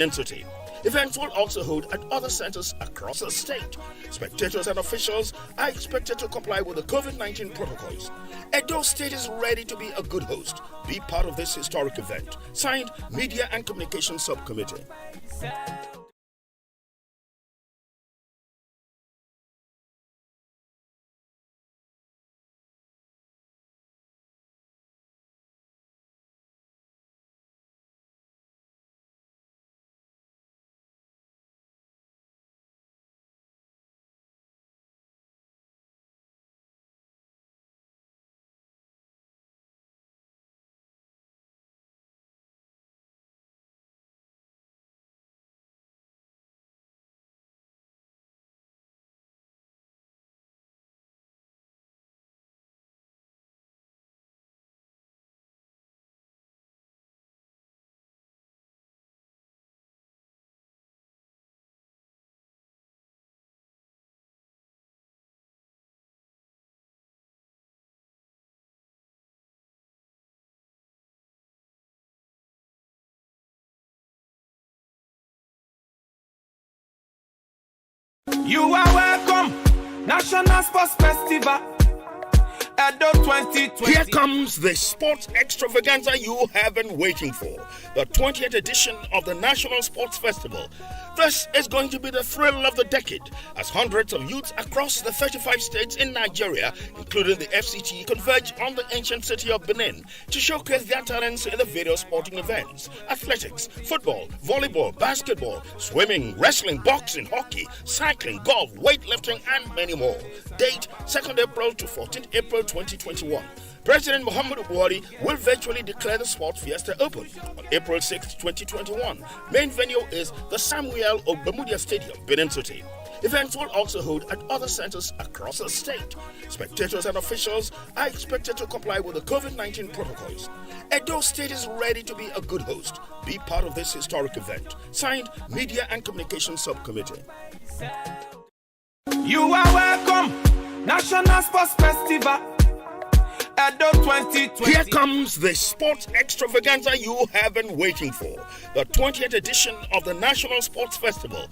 entity. Events will also hold at other centers across the state. Spectators and officials are expected to comply with the COVID-19 protocols. Edo State is ready to be a good host. Be part of this historic event. Signed, Media and Communication Subcommittee. You are welcome, National Sports Festival, Edo 2020. Here comes the sports extravaganza you have been waiting for, the 20th edition of the National Sports Festival. This is going to be the thrill of the decade, as hundreds of youths across the 35 states in Nigeria, including the FCT, converge on the ancient city of Benin to showcase their talents in the various sporting events: athletics, football, volleyball, basketball, swimming, wrestling, boxing, hockey, cycling, golf, weightlifting, and many more. Date 2nd April to 14th April 2021. President Muhammadu Buhari will virtually declare the sports fiesta open on April 6, 2021. Main venue is the Samuel Ogbemudia Stadium, Benin City. Events will also hold at other centers across the state. Spectators and officials are expected to comply with the COVID-19 protocols. Edo State is ready to be a good host. Be part of this historic event. Signed, Media and Communication Subcommittee. You are welcome, National Sports Festival, Edo 2020. Here comes the sports extravaganza you have been waiting for, the 20th edition of the National Sports Festival.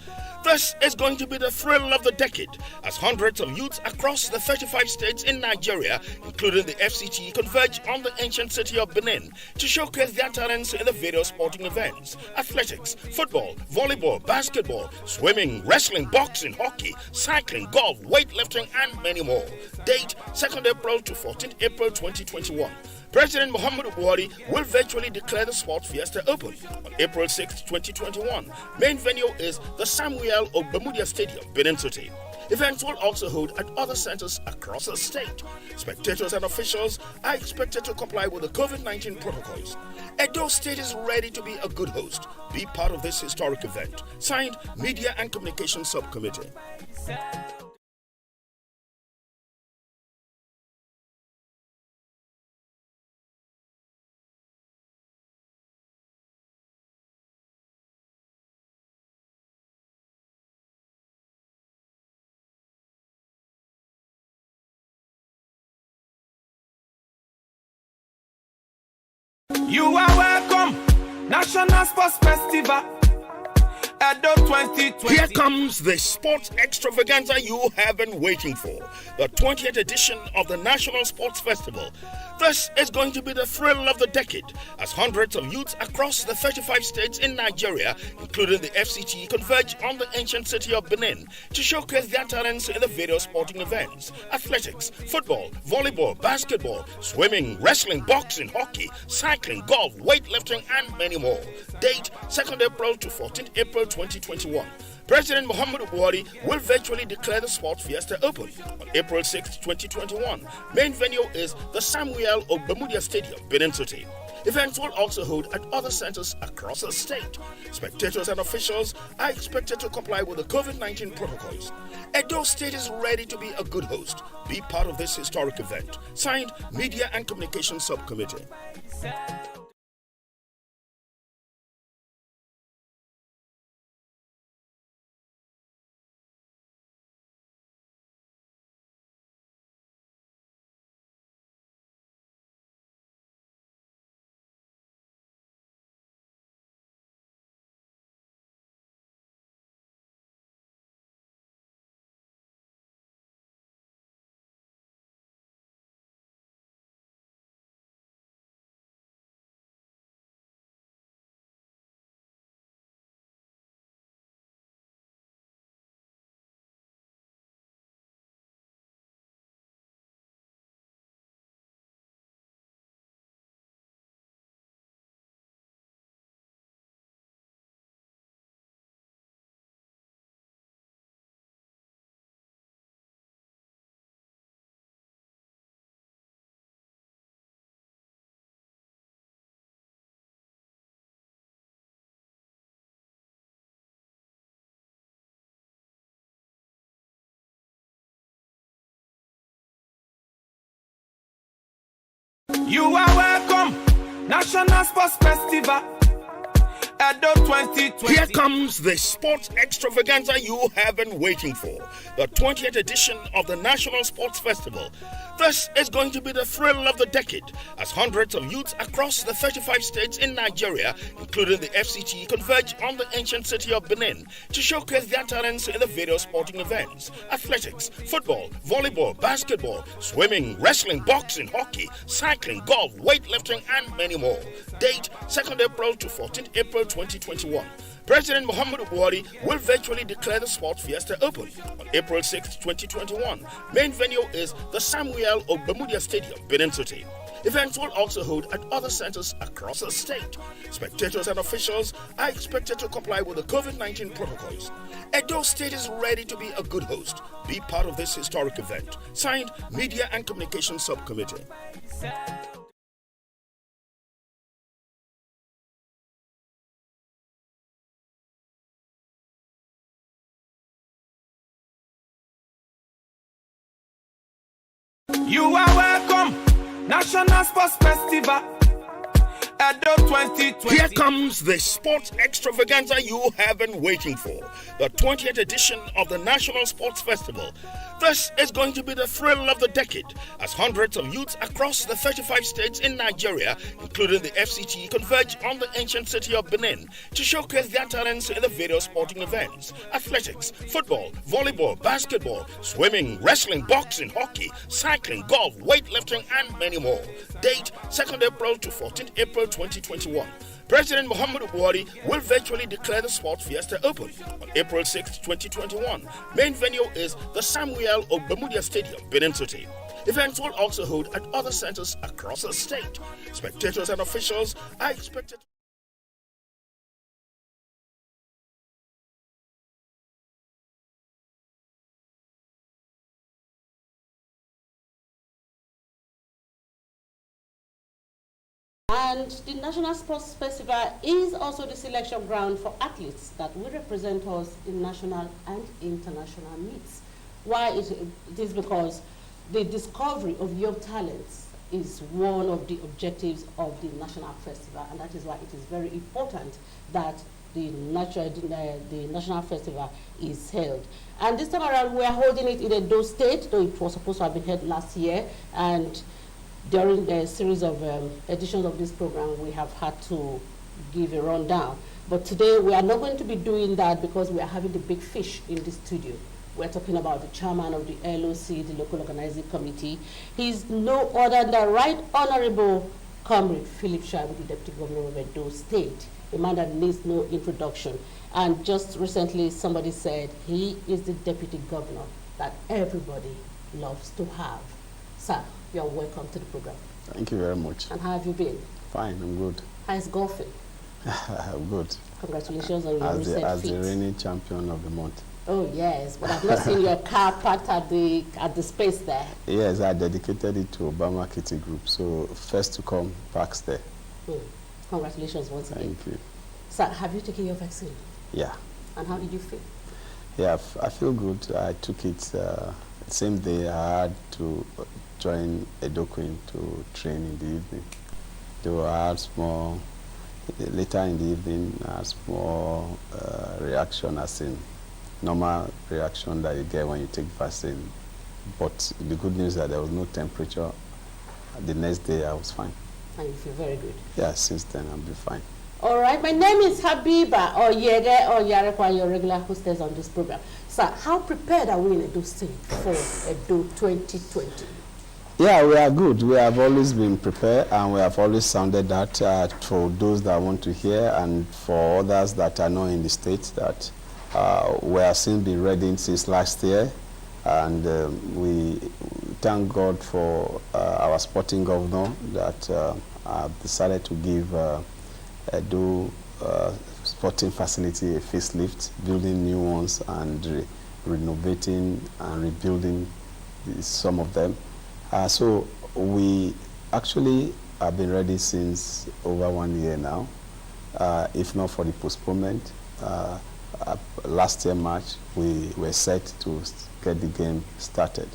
This is going to be the thrill of the decade, as hundreds of youths across the 35 states in Nigeria, including the FCT, converge on the ancient city of Benin to showcase their talents in the various sporting events: athletics, football, volleyball, basketball, swimming, wrestling, boxing, hockey, cycling, golf, weightlifting, and many more. Date 2nd April to 14th April 2021. President Muhammadu Buhari will virtually declare the sports fiesta open on April 6, 2021. Main venue is the Samuel Ogbemudia Stadium, Benin City. Events will also hold at other centers across the state. Spectators and officials are expected to comply with the COVID-19 protocols. Edo State is ready to be a good host. Be part of this historic event. Signed, Media and Communication Subcommittee. You are welcome, National Sports Festival, Edo 2020. Here comes the sports extravaganza you have been waiting for, the 20th edition of the National Sports Festival. This is going to be the thrill of the decade, as hundreds of youths across the 35 states in Nigeria, including the FCT, converge on the ancient city of Benin to showcase their talents in the various sporting events: athletics, football, volleyball, basketball, swimming, wrestling, boxing, hockey, cycling, golf, weightlifting, and many more. Date 2nd April to 14th April 2021. President Muhammadu Buhari will virtually declare the sports fiesta open on April 6, 2021. Main venue is the Samuel Ogbemudia Stadium, Benin City. Events will also hold at other centers across the state. Spectators and officials are expected to comply with the COVID-19 protocols. Edo State is ready to be a good host. Be part of this historic event. Signed, Media and Communication Subcommittee. You are welcome, National Sports Festival, Edo 2020. Here comes the sports extravaganza you have been waiting for, the 20th edition of the National Sports Festival. This is going to be the thrill of the decade, as hundreds of youths across the 35 states in Nigeria, including the FCT, converge on the ancient city of Benin to showcase their talents in the various sporting events: athletics, football, volleyball, basketball, swimming, wrestling, boxing, hockey, cycling, golf, weightlifting, and many more. Date 2nd April to 14th April 2021. President Muhammadu Buhari will virtually declare the Sports Fiesta open on April 6, 2021. Main venue is the Samuel Ogbemudia Stadium, Benin City. Events will also hold at other centers across the state. Spectators and officials are expected to comply with the COVID-19 protocols. Edo State is ready to be a good host. Be part of this historic event. Signed, Media and Communications Subcommittee. You are welcome, National Sports Festival, Edo 2020. Here comes the sports extravaganza you have been waiting for, the 20th edition of the National Sports Festival. This is going to be the thrill of the decade, as hundreds of youths across the 35 states in Nigeria, including the FCT, converge on the ancient city of Benin to showcase their talents in the various sporting events: athletics, football, volleyball, basketball, swimming, wrestling, boxing, hockey, cycling, golf, weightlifting, and many more. Date 2nd April to 14th April 2021. President Muhammadu Buhari will virtually declare the Sports Fiesta open on April 6, 2021. Main venue is the Samuel Ogbemudia Stadium, Benin City. Events will also hold at other centers across the state. Spectators and officials are expected. And the National Sports Festival is also the selection ground for athletes that will represent us in national and international meets. Why it is because the discovery of young talents is one of the objectives of the National Festival, and that is why it is very important that the National Festival is held. And this time around, we are holding it in Edo'S State, though it was supposed to have been held last year, and during the series of editions of this program, we have had to give a rundown. But today, we are not going to be doing that because we are having the big fish in the studio. We're talking about the chairman of the LOC, the Local Organizing Committee. He's no other than the Right Honorable Comr Philip Shaibu, the Deputy Governor of Edo'S State, a man that needs no introduction. And just recently, somebody said he is the Deputy Governor that everybody loves to have. Sir, you're welcome to the program. Thank you very much. And how have you been? Fine, I'm good. How is golfing? I'm good. Congratulations on your recent feat. As the reigning champion of the month. Oh yes, but I've not seen your car parked at the space there. Yes, I dedicated it to Obama Kitty Group, so first to come parks there. Congratulations once again. Thank you. Sir, have you taken your vaccine? Yeah. And how did you feel? Yeah, I feel good. I took it same day. I had to join Edo Queen to train in the evening. Though I had small, later in the evening, I had small reaction, as in normal reaction that you get when you take vaccine. But the good news is that there was no temperature. The next day I was fine. And you feel very good? Yeah, since then I've been fine. All right, my name is Habiba Oyege Oyarekwa, your regular hostess on this program. Sir, how prepared are we in Edo State for Edo 2020? Yeah, we are good. We have always been prepared, and we have always sounded that for those that want to hear, and for others that are not in the state, that we have since been ready since last year, and we thank God for our sporting governor that have decided to give Edo sporting facility a facelift, building new ones and renovating and rebuilding some of them. So we actually have been ready since over 1 year now, if not for the postponement. Last year, March, we were set to get the game started.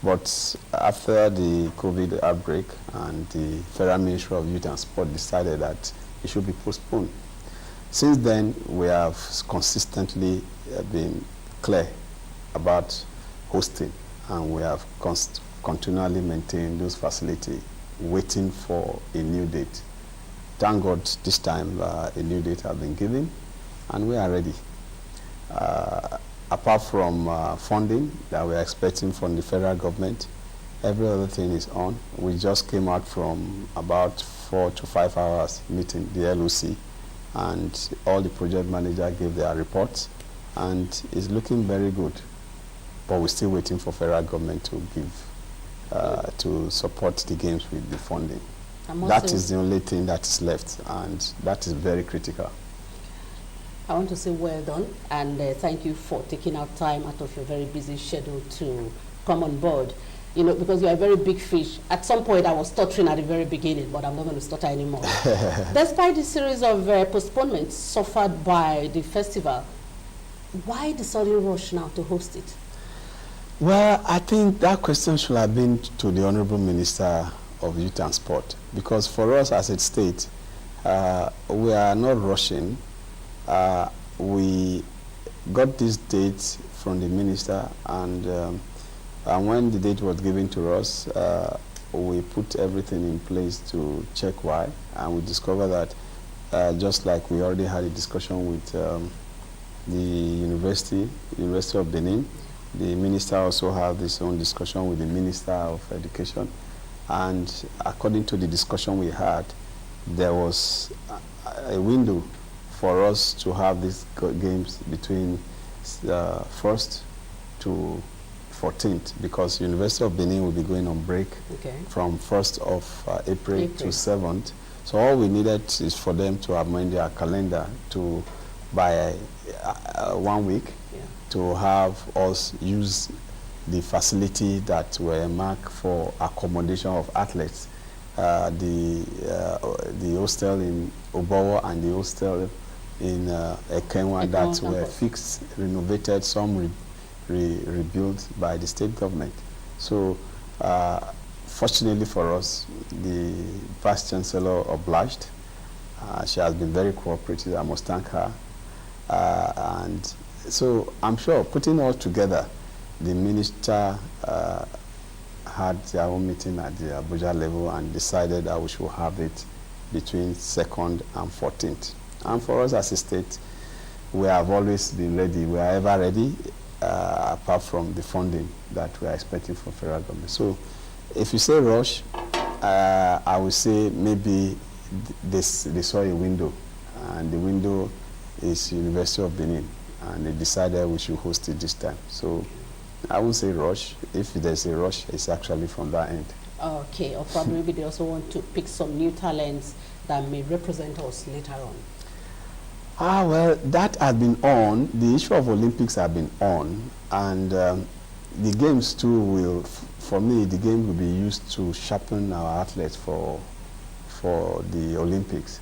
But after the COVID outbreak and the Federal Ministry of Youth and Sport decided that it should be postponed. Since then, we have consistently been clear about hosting, and we have continually maintained those facilities, waiting for a new date. Thank God this time a new date has been given, and we are ready. Apart from funding that we are expecting from the federal government, every other thing is on. We just came out from about 4 to 5 hours meeting, the LOC, and all the project managers gave their reports, and it's looking very good. But we're still waiting for federal government to give, to support the games with the funding. That is the only thing that is left, and that is very critical. I want to say well done, and thank you for taking out time out of your very busy schedule to come on board. You know, because you're a very big fish. At some point, I was stuttering at the very beginning, but I'm not going to stutter anymore. Despite the series of postponements suffered by the festival, why the sudden rush now to host it? Well, I think that question should have been to the Honorable Minister of Youth and Sport, because for us as a state, we are not rushing. We got this date from the minister, and when the date was given to us, we put everything in place to check why, and we discovered that just like we already had a discussion with the University of Benin, the minister also had his own discussion with the Minister of Education, and according to the discussion we had, there was a window for us to have these games between 1st to 14th, because University of Benin will be going on break from 1st of April to 7th. So all we needed is for them to amend their calendar to by 1 week to have us use the facility that were marked for accommodation of athletes. The hostel in Obowo and the hostel in Ekenwa that were fixed, renovated, some rebuilt by the state government. So fortunately for us, the Vice Chancellor obliged. She has been very cooperative, I must thank her. And so I'm sure, putting all together, the minister had their own meeting at the Abuja level and decided that we should have it between 2nd and 14th. And for us as a state, we have always been ready. We are ever ready, apart from the funding that we are expecting from federal government. So if you say rush, I would say maybe they saw a window, and the window is University of Benin, and they decided we should host it this time. So I won't say rush. If there's a rush, it's actually from that end. Okay, or probably maybe they also want to pick some new talents that may represent us later on. Well, that has been on. The issue of Olympics have been on, and the games too will, for me, the game will be used to sharpen our athletes for the Olympics.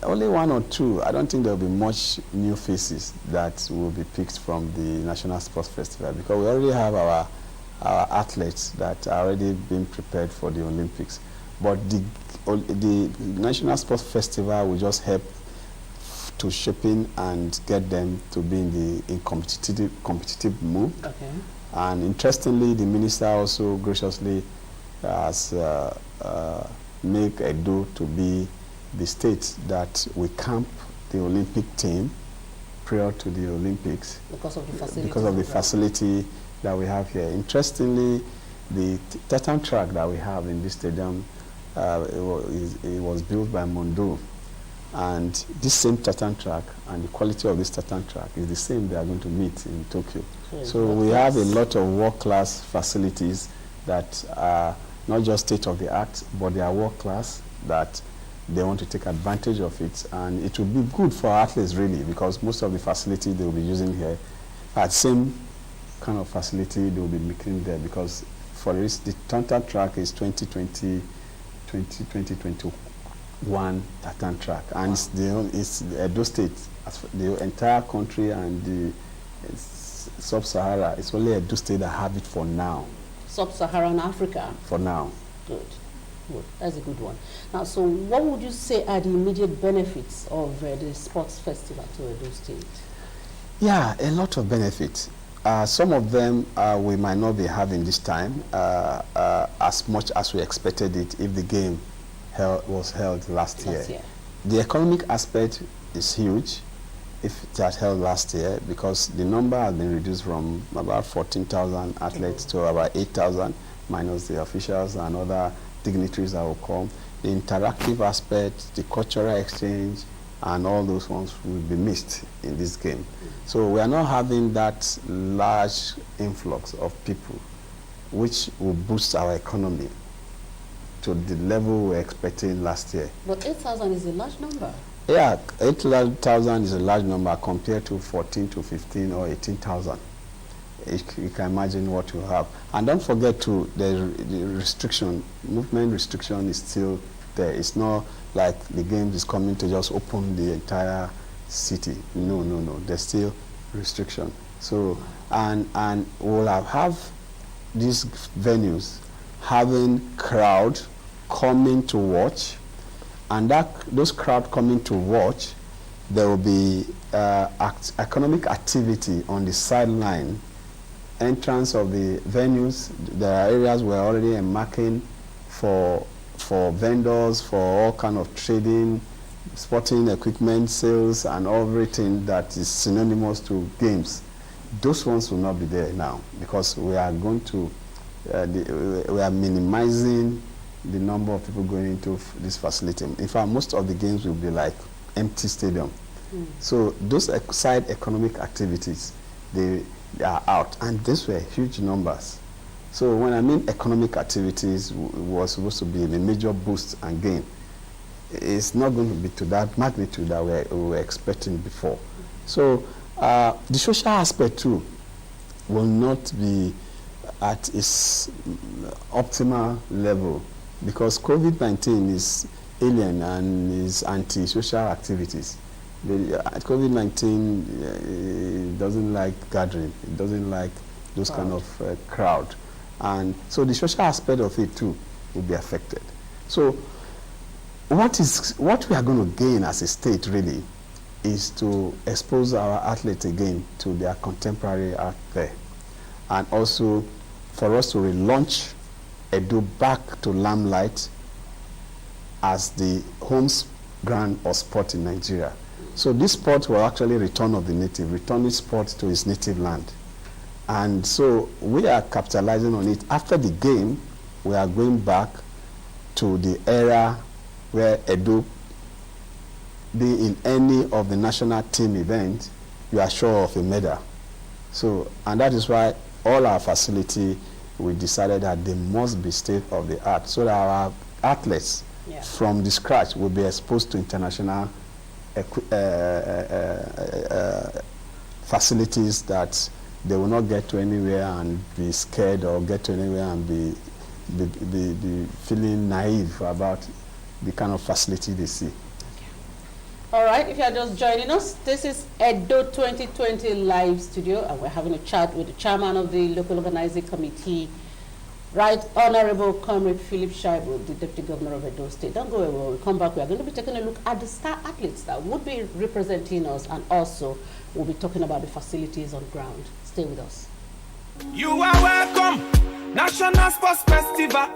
Only 1 or 2. I don't think there will be much new faces that will be picked from the National Sports Festival, because we already have our athletes that are already being prepared for the Olympics. But the National Sports Festival will just help to shaping and get them to be in competitive mood. Okay. And interestingly, the minister also graciously has made Edo to be the state that we camp the Olympic team prior to the Olympics because of the facility. Because of the facility that we have here. Interestingly, the tartan track that we have in this stadium, it was built by Mondo, and this same tartan track and the quality of this tartan track is the same they are going to meet in Tokyo. So we have a lot of world-class facilities that are not just state-of-the-art, but they are world-class, that they want to take advantage of it, and it will be good for athletes really, because most of the facility they will be using here are the same kind of facility they will be making there, because for this, the tartan track is 2021 tartan track, and it's the Edo State, the entire country and the Sub-Sahara, it's only Edo State that have it for now. Sub-Saharan Africa. For now. Good. Good. That's a good one. Now, so what would you say are the immediate benefits of the sports festival to Edo State? Yeah, a lot of benefits. Some of them we might not be having this time as much as we expected it if the game was held last year. The economic aspect is huge if it had held last year, because the number has been reduced from about 14,000 athletes to about 8,000, minus the officials and other dignitaries that will come. The interactive aspect, the cultural exchange, and all those ones will be missed in this game. So we are not having that large influx of people, which will boost our economy to the level we were expecting last year. But 8,000 is a large number. Yeah, 8,000 is a large number compared to 14 to 15 or 18,000. You can imagine what you have. And don't forget too, the restriction, movement restriction is still there. It's not like the game is coming to just open the entire city. No. There's still restriction. So, and we'll have these venues having crowd coming to watch, and those crowd coming to watch, there will be economic activity on the sideline, entrance of the venues. There are areas we're already marking for vendors, for all kind of trading, sporting equipment sales, and everything that is synonymous to games. Those ones will not be there now, because we are going to we are minimizing the number of people going into this facility. In fact, most of the games will be like empty stadium. So those side economic activities, they are out, and these were huge numbers. So when I mean economic activities was supposed to be a major boost and gain, it's not going to be to that magnitude that we were expecting before. So the social aspect too will not be at its optimal level, because COVID-19 is alien and is anti-social activities. COVID-19 doesn't like gathering, it doesn't like those kind of crowd. And so the social aspect of it too will be affected. So what we are going to gain as a state really is to expose our athletes again to their contemporary out there, and also for us to relaunch Edo back to limelight as the home ground of sport in Nigeria. So this sport will actually return of the native, returning sport to its native land. And so we are capitalizing on it. After the game, we are going back to the era where Edo, being in any of the national team events, you are sure of a medal. So, and that is why all our facility, we decided that they must be state of the art, so that our athletes from the scratch will be exposed to international facilities, that they will not get to anywhere and be scared, or get to anywhere and be feeling naive about the kind of facility they see. All right, if you are just joining us, this is Edo 2020 live studio, and we're having a chat with the chairman of the local organizing committee, Right Honorable Comr Philip Shaibu, the Deputy Governor of Edo State. Don't go away. When we come back, we are going to be taking a look at the star athletes that would be representing us, and also we'll be talking about the facilities on ground. Stay with us. You are welcome, National Sports Festival,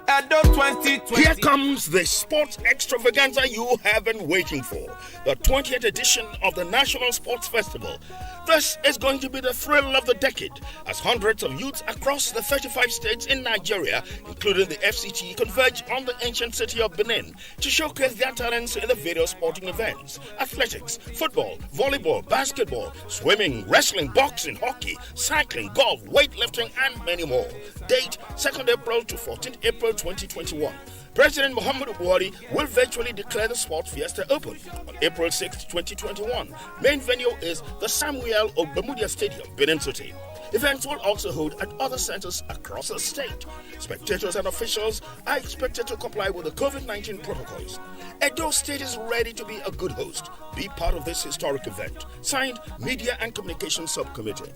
Edo 2020. Here comes the sports extravaganza you have been waiting for, the 20th edition of the National Sports Festival. This is going to be the thrill of the decade, as hundreds of youths across the 35 states in Nigeria, including the FCT, converge on the ancient city of Benin to showcase their talents in the various sporting events: athletics, football, volleyball, basketball, swimming, wrestling, boxing, hockey, cycling, golf, weightlifting, and many more. Date 2nd April to 14th April 2021. President Muhammadu Buhari will virtually declare the Sports Fiesta open on April 6, 2021. Main venue is the Samuel Ogbemudia Stadium, Benin City. Events will also hold at other centers across the state. Spectators and officials are expected to comply with the COVID-19 protocols. Edo State is ready to be a good host. Be part of this historic event. Signed, Media and Communications Subcommittee.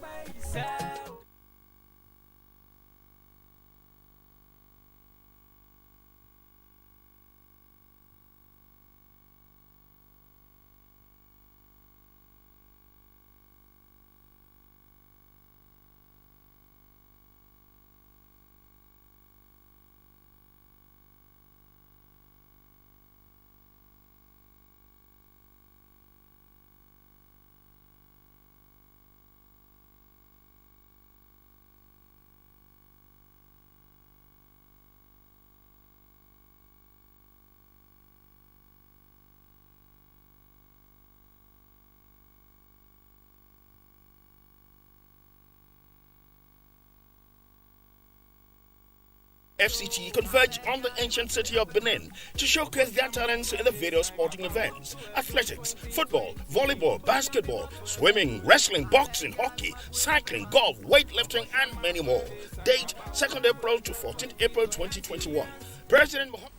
FCT converge on the ancient city of Benin to showcase their talents in the various sporting events: athletics, football, volleyball, basketball, swimming, wrestling, boxing, hockey, cycling, golf, weightlifting, and many more. Date 2nd April to 14th April 2021. President Mohammed.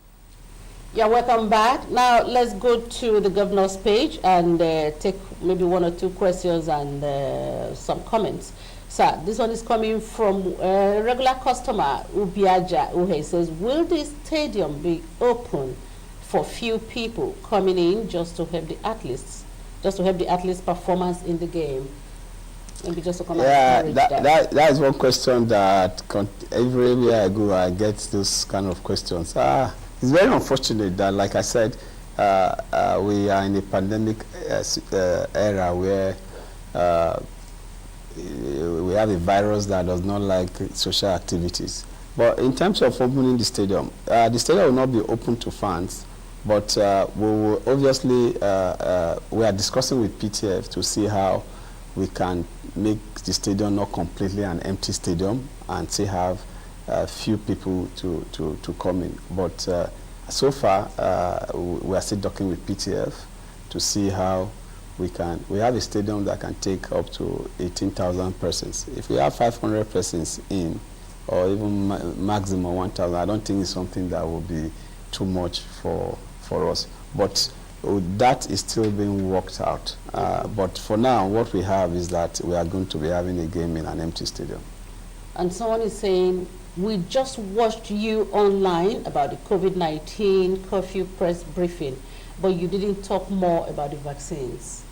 Yeah, welcome back. Now let's go to the governor's page and take maybe one or two questions and some comments. Sir, this one is coming from a regular customer, Ubiaja Uhe. Says, will this stadium be open for few people coming in just to help the athletes, performance in the game? Maybe just to come and that is one question that everywhere I go, I get those kind of questions. It's very unfortunate that, like I said, we are in a pandemic era where we have a virus that does not like social activities. But in terms of opening the stadium will not be open to fans, but we will obviously, we are discussing with PTF to see how we can make the stadium not completely an empty stadium and still have a few people to come in. But so far, we are still talking with PTF to see how we have a stadium that can take up to 18,000 persons. If we have 500 persons in, or even maximum 1,000, I don't think it's something that will be too much for us. But that is still being worked out. But for now, what we have is that we are going to be having a game in an empty stadium. And someone is saying, we just watched you online about the COVID-19 curfew press briefing, but you didn't talk more about the vaccines.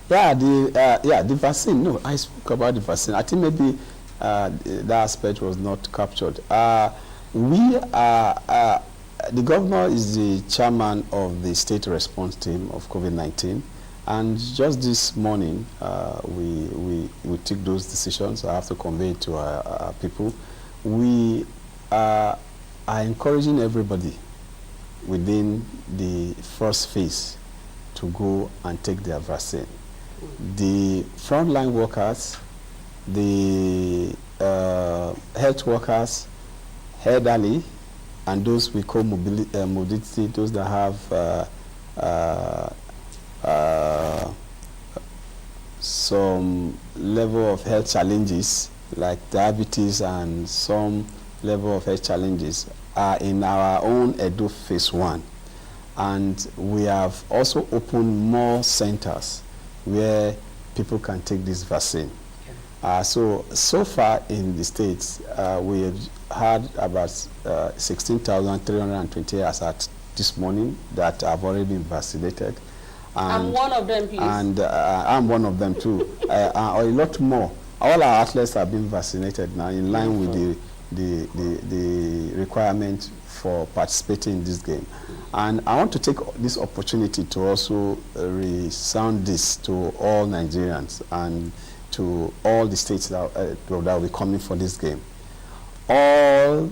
The vaccine. No, I spoke about the vaccine. I think maybe that aspect was not captured. The governor is the chairman of the state response team of COVID-19, and just this morning we took those decisions. I have to convey it to our people. We are encouraging everybody within the first phase to go and take their vaccine. The frontline workers, the health workers, elderly, and those we call mobility, those that have some level of health challenges like diabetes and some level of health challenges are in our own Edo phase 1. And we have also opened more centers where people can take this vaccine. So far in the States, we have had about 16,320 as at this morning that have already been vaccinated. And one of them, please. And I'm one of them too. A lot more. All our athletes have been vaccinated now in line with the requirement for participating in this game. And I want to take this opportunity to also resound this to all Nigerians and to all the states that will be coming for this game. All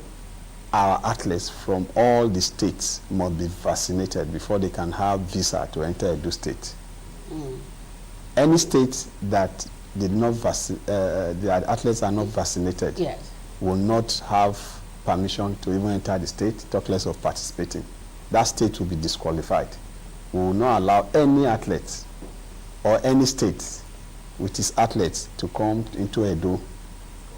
our athletes from all the states must be vaccinated before they can have visa to enter Edo State. Any state that did not the athletes are not vaccinated, yes, will not have permission to even enter the state, talk less of participating. That state will be disqualified. We will not allow any athlete or any state with its athletes to come into Edo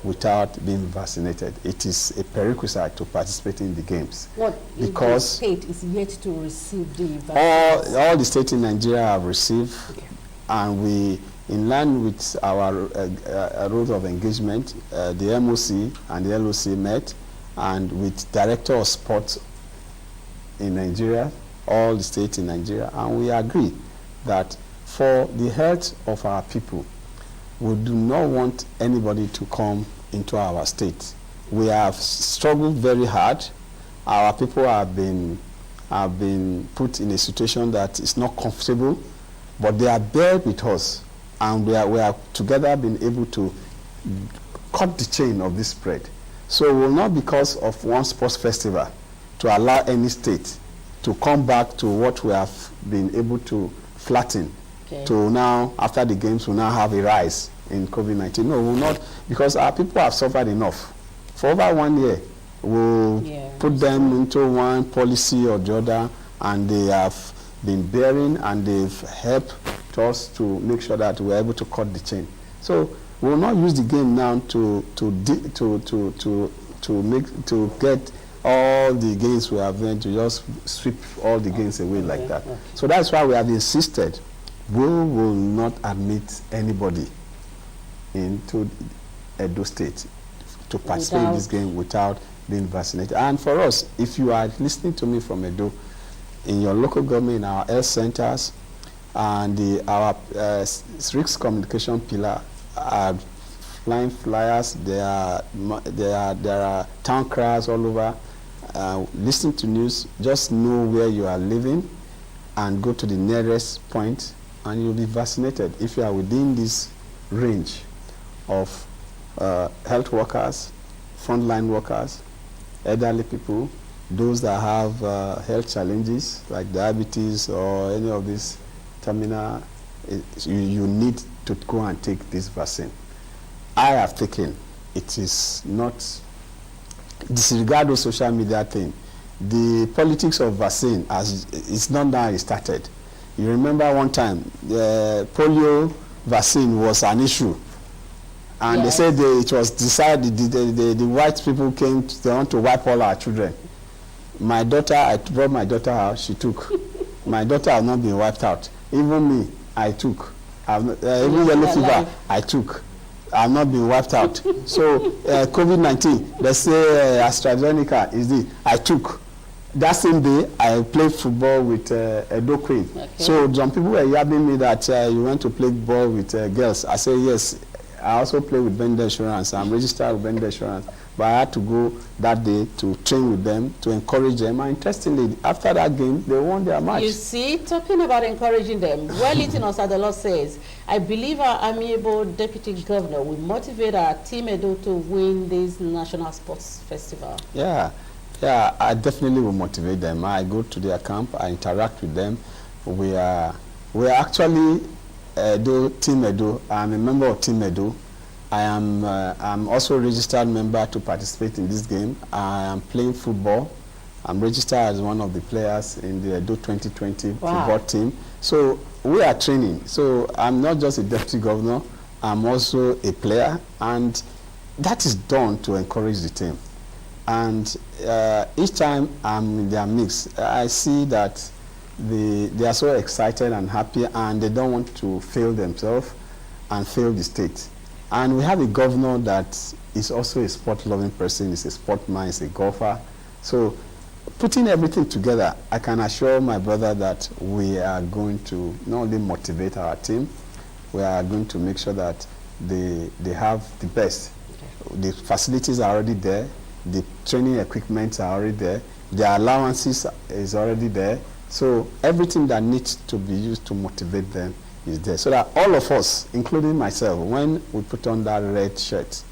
without being vaccinated. It is a prerequisite to participate in the games. What because the state is yet to receive the vaccine? All the states in Nigeria have received, and we, in line with our rules of engagement, the MOC and the LOC met, and with Director of Sports in Nigeria, all the states in Nigeria, and we agree that for the health of our people, we do not want anybody to come into our state. We have struggled very hard. Our people have been put in a situation that is not comfortable, but they are there with us, and we are together been able to cut the chain of this spread. So it will not, because of one sports festival, to allow any state to come back to what we have been able to flatten. Okay. To now, after the games, we now have a rise in COVID-19. No, we will not, because our people have suffered enough. For over 1 year, we'll put them into one policy or the other, and they have been bearing, and they've helped us to make sure that we're able to cut the chain. So we will not use the game now to get all the gains we have done, to just sweep all the gains away like that. Okay. So that's why we have insisted we will not admit anybody into Edo State to participate in this game without being vaccinated. And for us, if you are listening to me from Edo, in your local government, in our health centers, and our risk communication pillar are flying flyers. There are town criers all over. Listen to news. Just know where you are living, and go to the nearest point, and you'll be vaccinated if you are within this range of health workers, frontline workers, elderly people, those that have health challenges like diabetes or any of these terminal. You need to go and take this vaccine. I have taken. It is not, disregard the social media thing. The politics of vaccine, as it's not now it started. You remember one time, the polio vaccine was an issue. And they said it was decided, the white people came, they want to wipe all our children. My daughter, I brought my daughter out, she took. My daughter has not been wiped out. Even me, I took. Even yellow fever, I took. I've not been wiped out. So COVID-19, they say AstraZeneca is the, I took. That same day, I played football with Edo Queen. Okay. So some people were yabbing me that you went to play ball with girls. I say yes. I also play with Bender Insurance. I'm registered with Bender Insurance. But I had to go that day to train with them, to encourage them. And interestingly, after that game, they won their match. You see, talking about encouraging them, well-eaten Osadolo says, I believe our amiable deputy governor will motivate our team Edo to win this national sports festival. Yeah, I definitely will motivate them. I go to their camp, I interact with them. We are actually Team Edo. I'm a member of Team Edo. I'm also a registered member to participate in this game. I am playing football. I'm registered as one of the players in the Edo 2020 football team. So we are training. So I'm not just a deputy governor, I'm also a player, and that is done to encourage the team. And each time I'm in their mix, I see that they are so excited and happy, and they don't want to fail themselves and fail the state. And we have a governor that is also a sport-loving person, is a sportman, is a golfer. So putting everything together, I can assure my brother that we are going to not only motivate our team, we are going to make sure that they have the best. Okay. The facilities are already there, the training equipment are already there, the allowances is already there. So everything that needs to be used to motivate them is there. So that all of us, including myself, when we put on that red shirt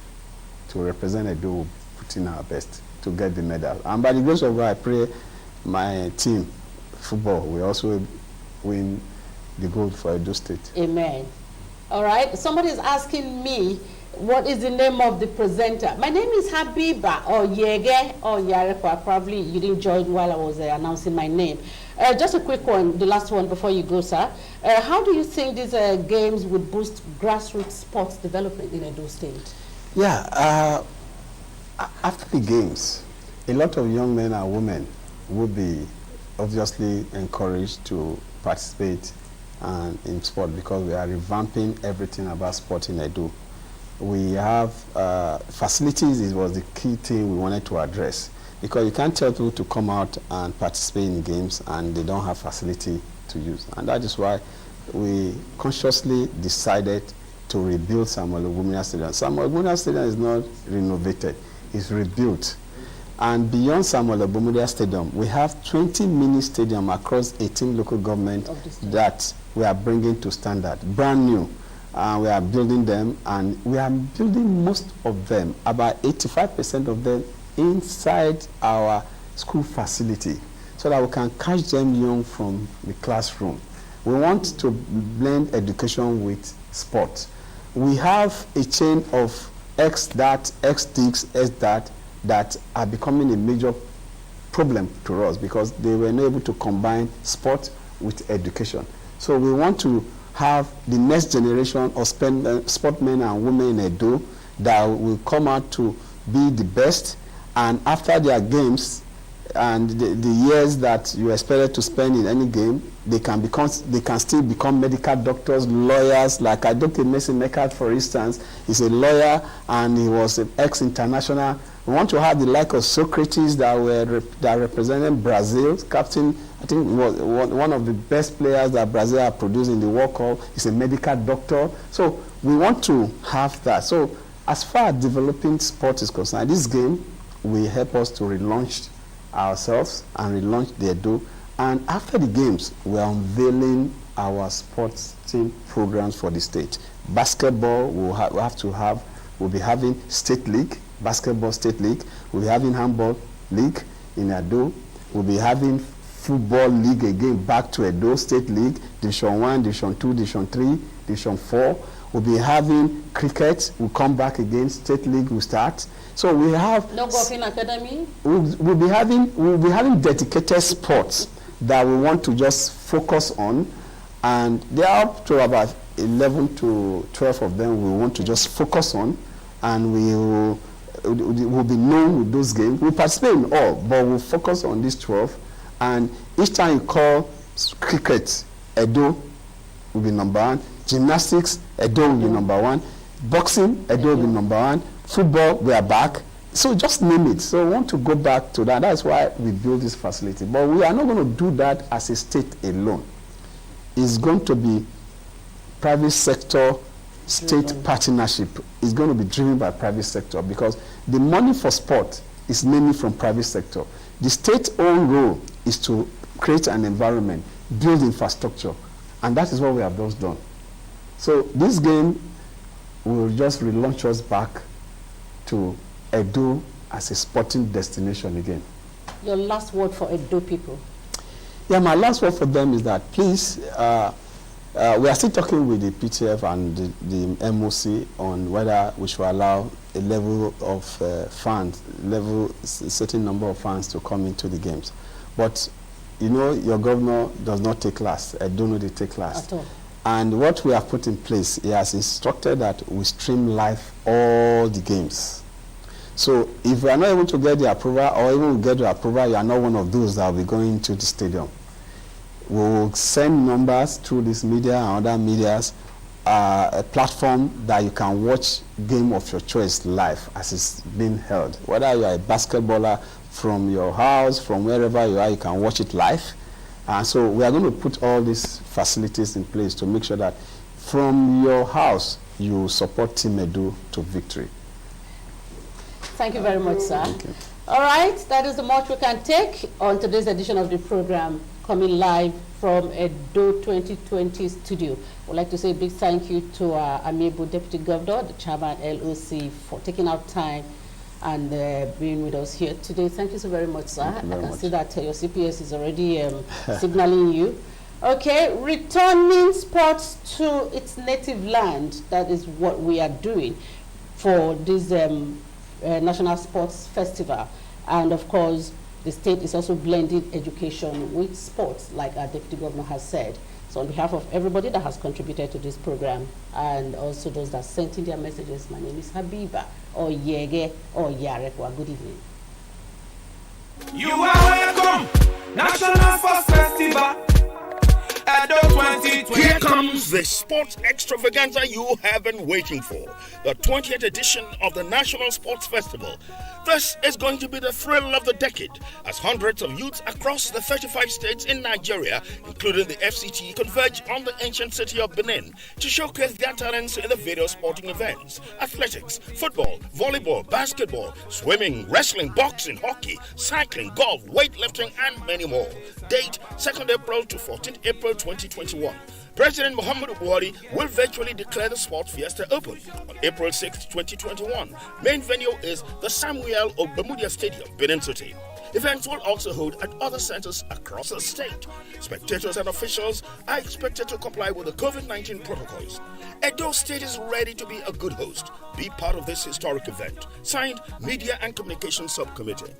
to represent Edo, we'll put in our best to get the medal. And by the grace of God, I pray my team, football, will also win the gold for Edo State. Amen. All right. Somebody is asking me, what is the name of the presenter? My name is Habiba or Yege or Yarekwa. Probably you didn't join while I was announcing my name. Just a quick one, the last one before you go, sir. How do you think these games would boost grassroots sports development in Edo State? Yeah, after the games, a lot of young men and women will be obviously encouraged to participate in sport, because we are revamping everything about sport in Edo. We have facilities. It was the key thing we wanted to address, because you can't tell people to come out and participate in games and they don't have facility to use. And that is why we consciously decided to rebuild Samuel Ogumina Stadium. Samuel Ogumina Stadium is not renovated, it's rebuilt. And beyond Samuel Ogumina Stadium, we have 20 mini stadiums across 18 local governments that we are bringing to standard, brand new. We are building them, and we are building most of them, about 85% of them, inside our school facility, so that we can catch them young from the classroom. We want to blend education with sport. We have a chain of X-that, X-this, X-that, that are becoming a major problem to us, because they were not able to combine sport with education. So we want to have the next generation of sportmen and women in Edo that will come out to be the best, and after their games and the years that you expected to spend in any game, they can still become medical doctors, lawyers. Like Adoke Mesimeka, for instance, is a lawyer and he was an ex-international. We want to have the like of Socrates that represented Brazil, captain. I think was one of the best players that Brazil have produced in the World Cup. He's a medical doctor. So we want to have that. So as far as developing sport is concerned, this game will help us to relaunch ourselves and relaunch the Edo. And after the games, we are unveiling our sports team programs for the state. Basketball, we'll be having state league, basketball state league. We'll be having handball league in Edo. We'll be having football league again, back to Edo State League, Division 1, Division 2, Division 3, Division 4. We'll be having cricket. We'll come back again, State League will start. So we have no golfing academy. We'll be having dedicated sports that we want to just focus on, and they are up to about 11 to 12 of them we want to just focus on, and we will be known with those games. We'll participate in all, but we'll focus on these 12. And each time you call cricket, Edo will be number 1. Gymnastics, Edo will be number 1. Boxing, Edo will be number 1. Football, we are back. So just name it. So we want to go back to that. That's why we build this facility. But we are not going to do that as a state alone. It's going to be private sector, state partnership. It's going to be driven by private sector, because the money for sport is mainly from private sector. The state's own role is to create an environment, build infrastructure, and that is what we have just done. So this game will just relaunch us back to Edo as a sporting destination again. Your last word for Edo people? Yeah, my last word for them is that please, we are still talking with the PTF and the MOC on whether we should allow a level of fans, certain number of fans to come into the games. But you know, your governor does not take last. I don't know they take last. At all. And what we have put in place, he has instructed that we stream live all the games. So if we are not able to get the approval, or even get the approval, you are not one of those that will be going to the stadium. We will send numbers through this media and other medias, a platform that you can watch game of your choice live as it's being held. Whether you are a basketballer from your house, from wherever you are, you can watch it live. And so we are going to put all these facilities in place to make sure that from your house, you support Team Edo to victory. Thank you very much, sir. All right, that is the much we can take on today's edition of the program, coming live from Edo 2020 studio. I'd like to say a big thank you to our amiable Deputy Governor, the Chairman LOC, for taking out time and being with us here today. Thank you so very much, sir. I can see that your CPS is already signaling you. Okay, returning sports to its native land. That is what we are doing for this National Sports Festival. And of course, the state is also blending education with sports, like our Deputy Governor has said. So So on behalf of everybody that has contributed to this program and also those that sent in their messages, my name is Habiba or Yege or Yarekwa. Good evening. You are welcome, National Sports Festival. Edo 2020. Here comes the sports extravaganza you have been waiting for. The 20th edition of the National Sports Festival. This is going to be the thrill of the decade as hundreds of youths across the 35 states in Nigeria, including the FCT, converge on the ancient city of Benin to showcase their talents in the various sporting events. Athletics, football, volleyball, basketball, swimming, wrestling, boxing, hockey, cycling, golf, weightlifting, and many more. Date 2nd April to 14th April 2021. President Muhammadu Buhari will virtually declare the Sports Fiesta open on April 6, 2021. Main venue is the Samuel Ogbemudia Stadium, Benin City. Events will also hold at other centers across the state. Spectators and officials are expected to comply with the COVID-19 protocols. Edo State is ready to be a good host. Be part of this historic event. Signed, Media and Communications Subcommittee.